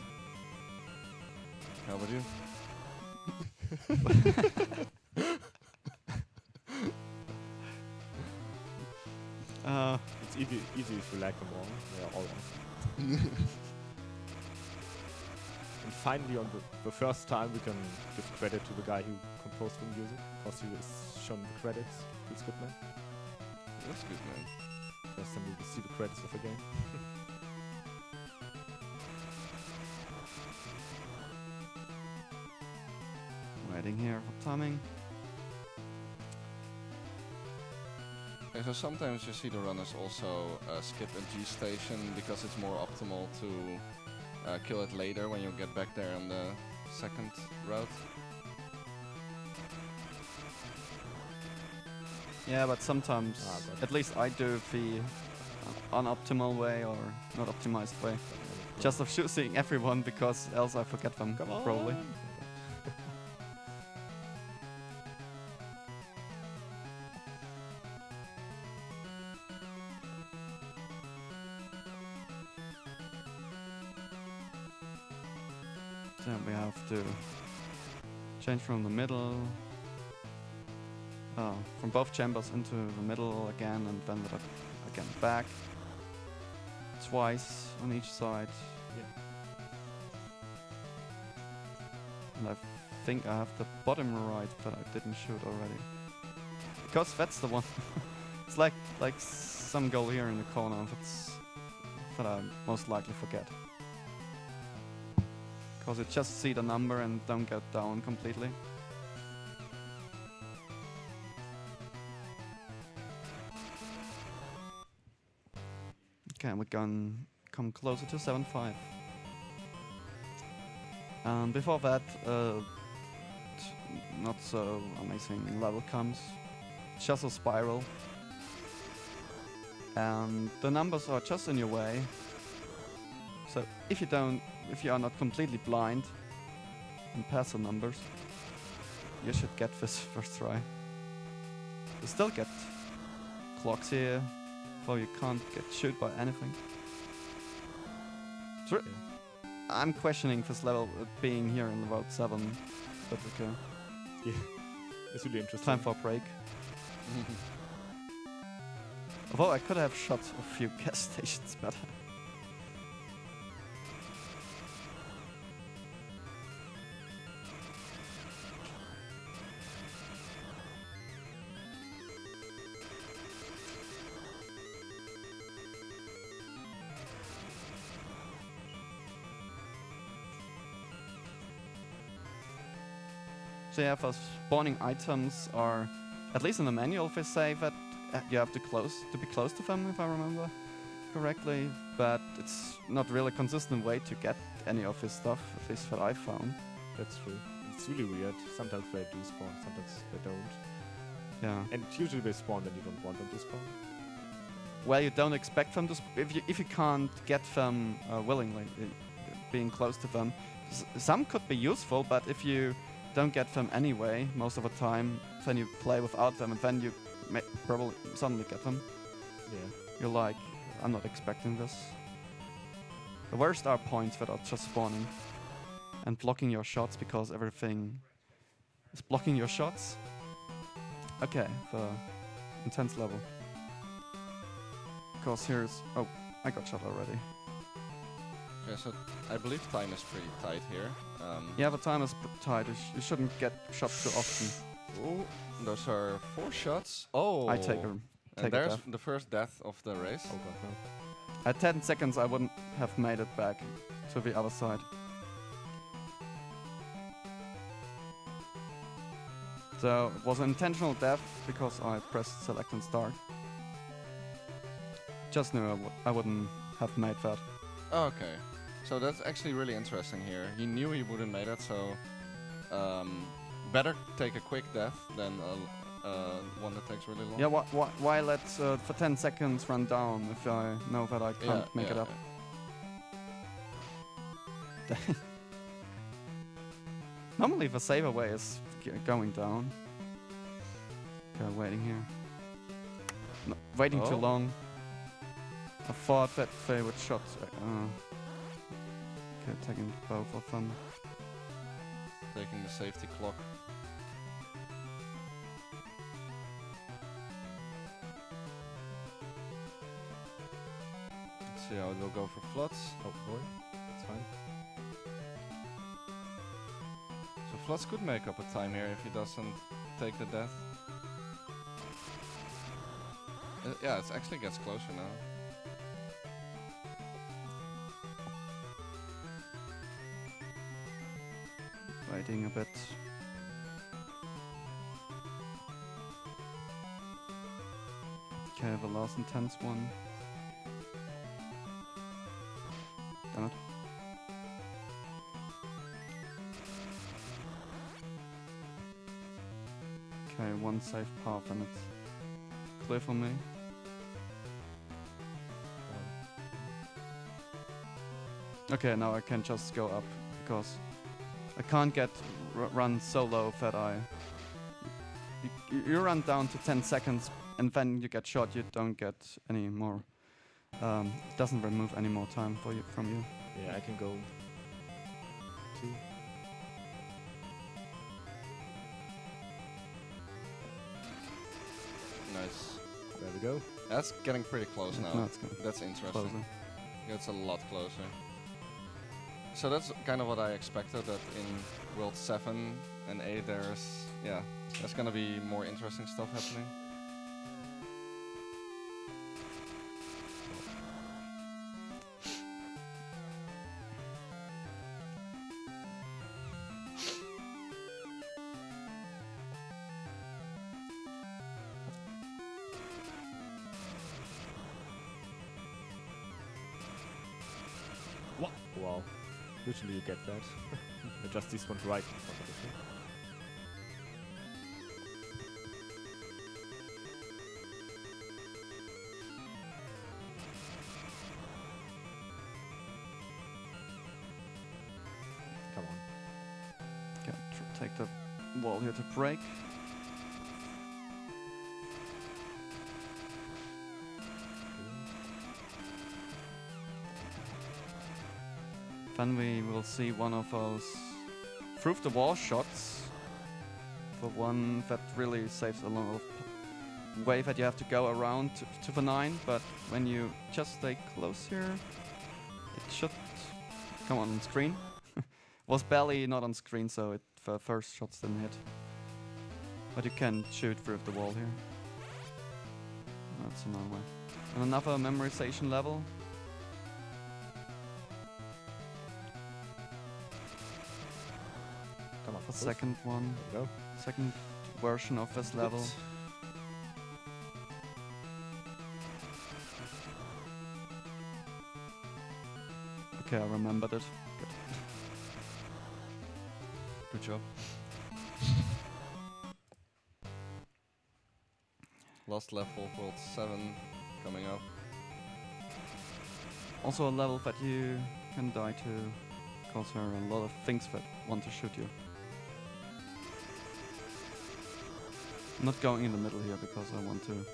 How about you? It's easy if you like them all. They're all awesome. And finally, on the first time, we can give credit to the guy who composed the music, because he was shown the credits. Feels good, man. That's good, man. First time we will see the credits of the game. Waiting here for timing. Okay, so sometimes you see the runners also skip a G station because it's more optimal to kill it later when you get back there on the second route. Yeah, but sometimes, but- at least I do the unoptimal way or not optimized way. Just of choosing everyone because else I forget them Come on. probably. Then we have to change from the middle, from both chambers into the middle again, and then again back. Twice on each side. Yeah. And I think I have the bottom right, but I didn't shoot already. Because that's the one. It's like some goal here in the corner that I most likely forget. Because you just see the number and don't get down completely. Okay, we're gonna come closer to 7.5. And before that, not so amazing level comes. Just a spiral. And the numbers are just in your way. So if you are not completely blind and pass the numbers, you should get this first try. You still get clocks here, so you can't get shoot by anything. I'm questioning this level being here in Road 7, but okay. Yeah, it's really interesting. Time for a break. Although I could have shot a few gas stations better. So yeah, for spawning items are, at least in the manual, they say that you have to be close to them, if I remember correctly. But it's not really a consistent way to get any of this stuff, at least that I found. That's true. It's really weird. Sometimes they do spawn, sometimes they don't. Yeah. And usually they spawn when you don't want them to spawn. where you don't expect them to. If you can't get them willingly, being close to them, some could be useful. But if you don't get them anyway, most of the time, then you play without them, and then you probably suddenly get them. Yeah. You're like, I'm not expecting this. The worst are points that are just spawning and blocking your shots because everything is blocking your shots. Okay, the intense level. Because here's... Oh, I got shot already. Okay, so I believe time is pretty tight here. Yeah, the time is tight. You shouldn't get shot too often. Oh, those are 4 shots. Oh! I take a And there's death. the first death of the race. Oh god, no. At 10 seconds, I wouldn't have made it back to the other side. So it was an intentional death because I pressed select and start. Just knew I wouldn't have made that. Okay, so that's actually really interesting here. He knew he wouldn't make it, so better take a quick death than one that takes really long. Yeah, why let for 10 seconds run down if I know that I can't make it up? Normally the save away is going down. Okay, waiting here. No, waiting too long. I thought that they would shot. Okay, taking both of them. Taking the safety clock. Let's see how it will go for Floods. Oh boy, that's fine. So Floods could make up a time here if he doesn't take the death. Yeah, it actually gets closer now. Waiting a bit. Okay, the last intense one. Damn it. Okay, one safe path and it's clear for me. Okay, now I can just go up because I can't get run so low that you run down to 10 seconds and then you get shot. You don't get any more. It doesn't remove any more time for you from you. Yeah, I can go 2. Nice. There we go. That's getting pretty close now. No, it's getting That's interesting. closer. It's a lot closer. So that's kind of what I expected, that in World 7 and 8 there's gonna be more interesting stuff happening. Wow. Usually you get that. Just this one right in front of it. Come on. Okay, take the wall here to break. Then we will see one of those through the wall shots. The one that really saves a lot of way that you have to go around to the 9, but when you just stay close here, it should come on screen. Was barely not on screen, so the first shots didn't hit. But you can shoot through the wall here. That's another way. And another memorization level. Come on. The second one. There we go. Second version of this level. Okay, I remembered it. Good job. Last level, World 7. coming up. Also a level that you can die to, because there are a lot of things that want to shoot you. I'm not going in the middle here because I want to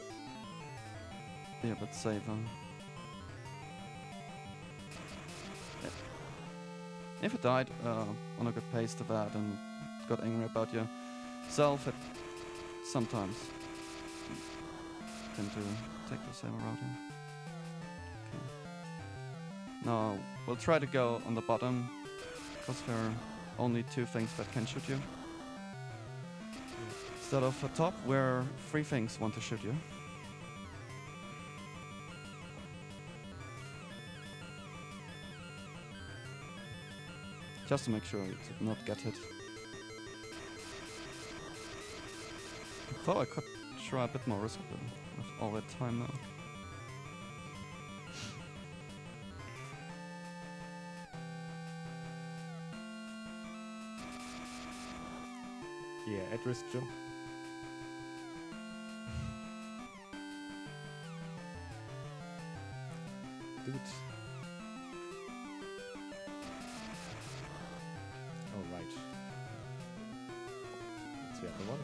be a bit safer. Yeah. If you died on a good pace to that and got angry about yourself, it sometimes tend to take the same route here. Now, we'll try to go on the bottom, because there are only 2 things that can shoot you. Instead of the top, where 3 things want to shoot you. Just to make sure you did not get hit. I thought I could try a bit more risk with all that time now. Yeah, at risk jump. Do it. All right. That's the other one.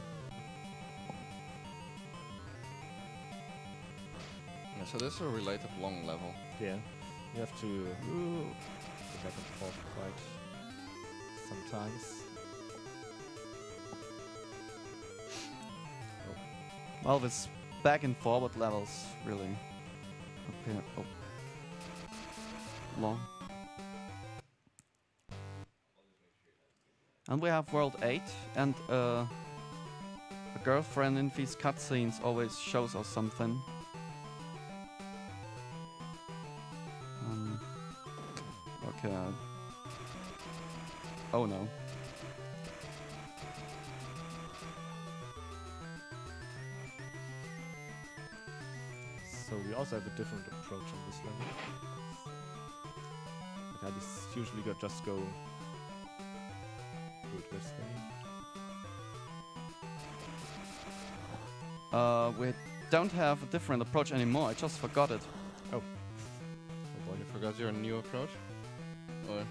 Yeah, so this is a relative long level. Yeah, you have to go back and forth quite sometimes. Well, this back and forward levels really appear long. And we have World 8, and a girlfriend in these cutscenes always shows us something. Okay. Oh no. So we also have a different approach on this level. But I usually just go do it this way. We don't have a different approach anymore. I just forgot it. Oh. You forgot your new approach? Or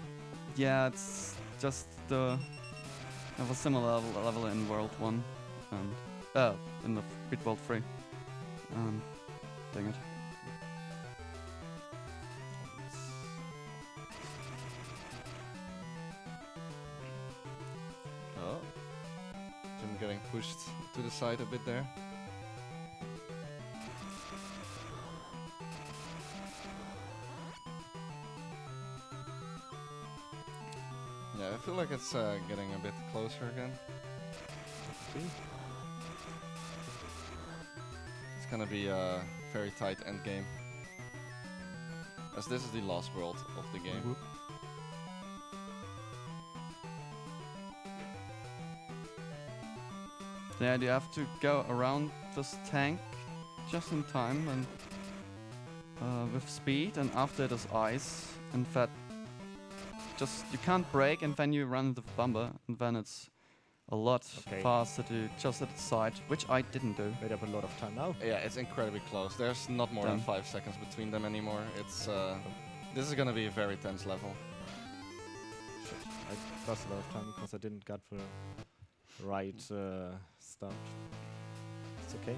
Yeah, it's just the have a similar level in World 1 and in the Beat World 3. Dang it. oh, Jim getting pushed to the side a bit there. Yeah, I feel like it's getting a bit closer again. It's gonna be a very tight end game, as this is the last world of the game. Yeah, you have to go around this tank just in time and with speed, and after it is ice, and that just you can't brake, and then you run into the bumper, and then it's a lot faster to just at the side, which I didn't do. Made up a lot of time now. Yeah, it's incredibly close. There's not more than 5 seconds between them anymore. It's this is gonna be a very tense level. Shit, I lost a lot of time because I didn't get the right start. It's okay.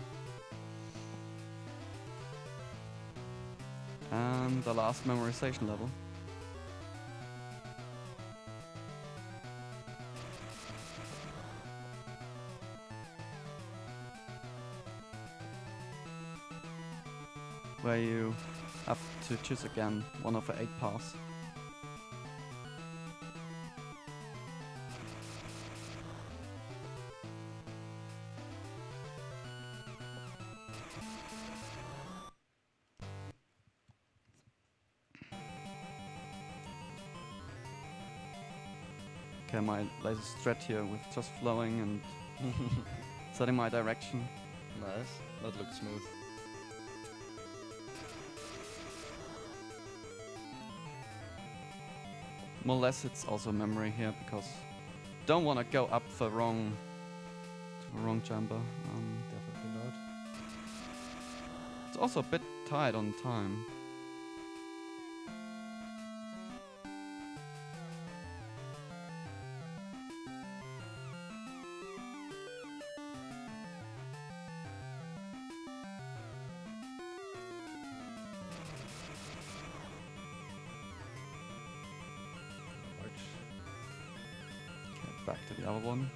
And the last memorization level. Where you have to choose again one of the 8 paths. Okay, my laser stretch here with just flowing and setting my direction. Nice. That looked smooth. More or less it's also memory here, because don't want to go up the wrong jumper. Definitely not. It's also a bit tight on time. Okay, back to the other one.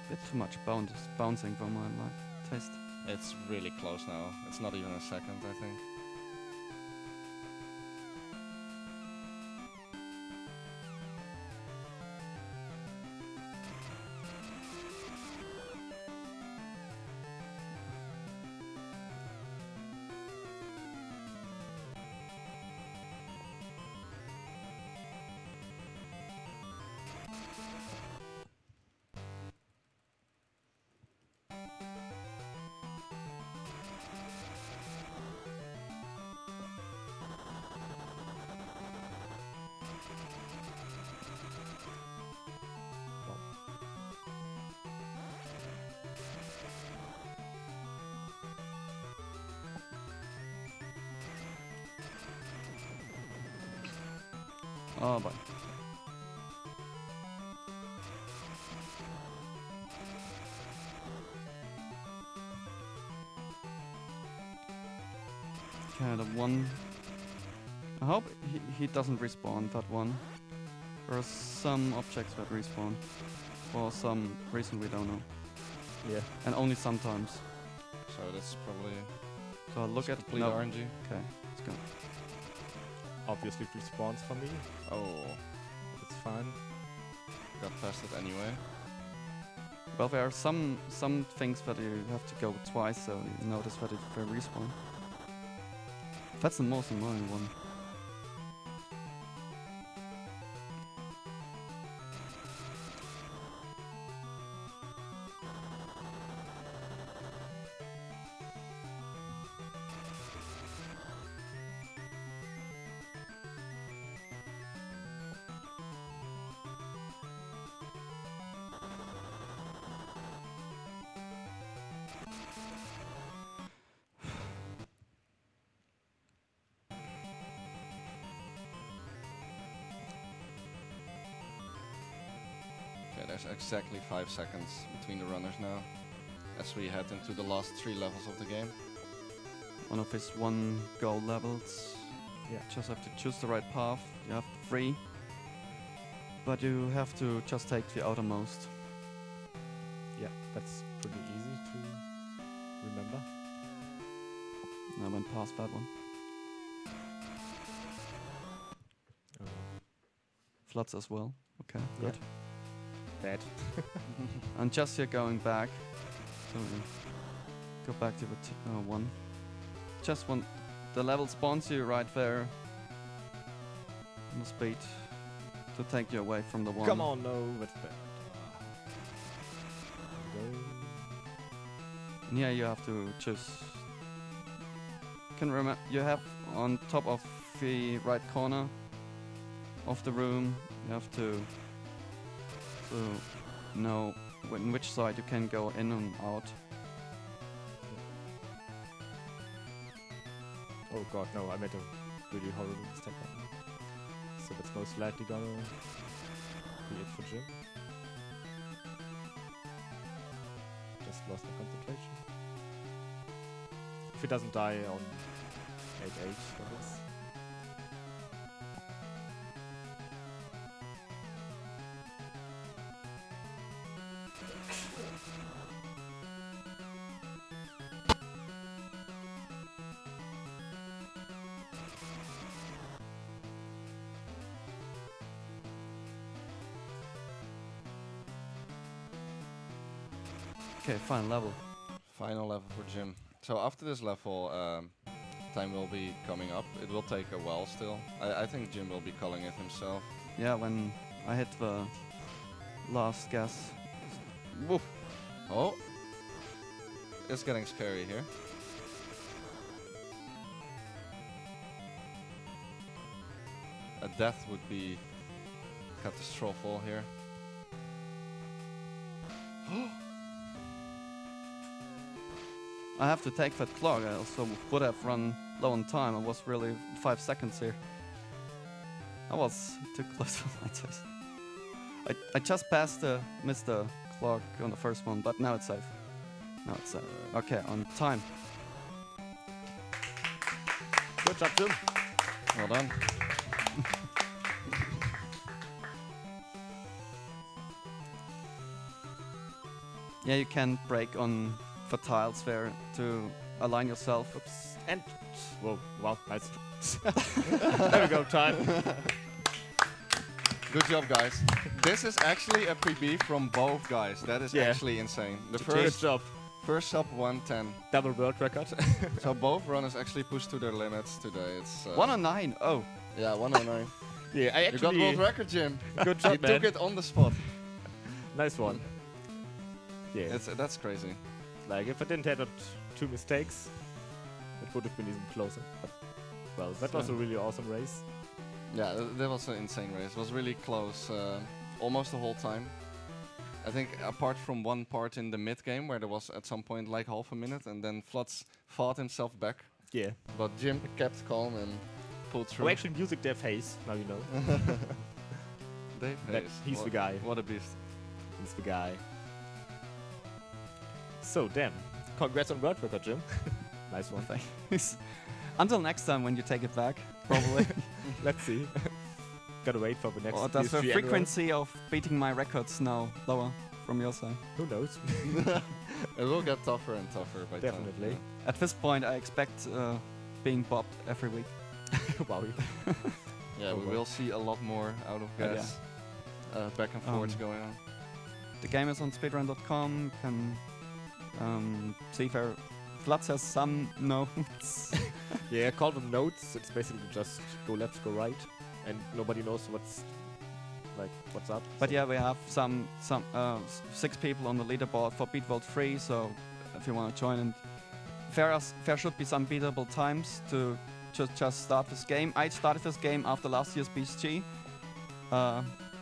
Bit too much bouncing for my taste. It's really close now. It's not even a second, I think. Oh, but okay, the one. I hope he doesn't respawn that one. There are some objects that respawn for some reason we don't know, Yeah. and only sometimes. So that's probably So I'll look at complete no. RNG. Okay, let's go. Obviously it respawns for me. Oh, It's fine. got past it anyway. Well, there are some things that you have to go twice, so you notice that it will respawn. That's the most annoying one. Okay, there's exactly 5 seconds between the runners now, as we head into the last 3 levels of the game. One of his one goal levels. Yeah. Just have to choose the right path. You have 3, but you have to just take the outermost. Yeah, that's pretty easy to remember. And I went past that one. Oh, Floods as well. Okay, yeah. good. Bad. And just you're going back. So you go back to the 1. Just one. The level spawns you right there. On the speed to take you away from the 1. Come on, no, that's bad. And yeah, you have to choose. Can remember you have on top of the right corner of the room. You have to know in which side you can go in and out. Oh god, no, I made a really horrible mistake right now. So that's most likely gonna be it for Jim. Just lost my concentration. If he doesn't die on 8H, that is. Okay, final level. Final level for Jim. So after this level, time will be coming up. It will take a while still. I think Jim will be calling it himself. Yeah, when I hit the last gas. Woof. Oh. It's getting scary here. a death would be catastrophic here. I have to take that clock. I also would have run low on time. I was really 5 seconds here. I was too close to my choice. I just missed the clock on the first one, but now it's safe. Now it's safe. Okay, on time. Good job, Jim. Well done. Yeah, you can brake on the tiles there to align yourself. Oops. And whoa, wow, nice. There we go, time. Good job, guys. This is actually a PB from both guys. That is actually insane. The Good job. first sub 110. Double world record. So both runners actually pushed to their limits today. It's 109. Oh, yeah, 109. Yeah, I You got actually. world record, Jim. Good job, You man. took it on the spot. Nice one. Yeah, That's crazy. like if I didn't have that 2 mistakes, it would have been even closer. But, well, that was a really awesome race. Yeah, that was an insane race. It was really close, almost the whole time. I think apart from one part in the mid game where there was at some point like half a minute, and then Flutz fought himself back. Yeah. But Jim kept calm and pulled through. Oh, actually, music Dave Hayes, now you know. Dave That- Hayes, he's the guy. What a beast. He's the guy. So, damn. Congrats on world record, Jim. Nice one. thanks. Until next time when you take it back, probably. Let's see. Gotta wait for the next Or does the BSG Annual. frequency of beating my records now lower from your side? Who knows? It will get tougher and tougher by time. Definitely. At this point, I expect being bopped every week. Wow. Yeah, we well. will see a lot more out of Yeah. gas. Back and forth going on. The game is on speedrun.com. You can see where Flutz has some notes. Yeah, call them notes. It's basically just go left, go right, and nobody knows what's up. But so yeah, we have some 6 people on the leaderboard for Beat World 3, so if you want to join, and there should be some beatable times to just start this game. I started this game after last year's BSG.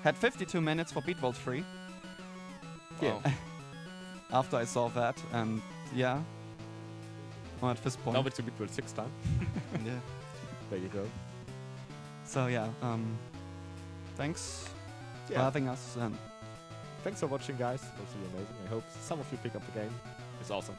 Had 52 minutes for Beat World 3. Wow. After I saw that, and yeah, I'm at this point. now it's a bit 6 time. Yeah. There you go. So yeah, thanks for Yeah. having us, and Thanks for watching, guys. It was really amazing. I hope some of you pick up the game. It's awesome.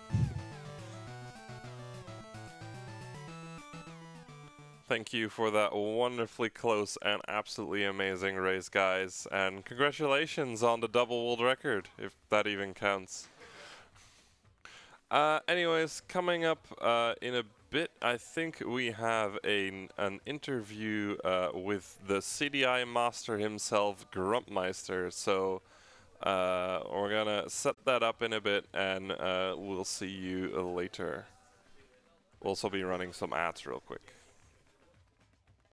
Thank you for that wonderfully close and absolutely amazing race, guys. And congratulations on the double world record, if that even counts. Anyways, coming up in a bit, I think we have an interview with the CDI master himself, Grumpmeister. So we're gonna set that up in a bit, and we'll see you later. We'll also be running some ads real quick.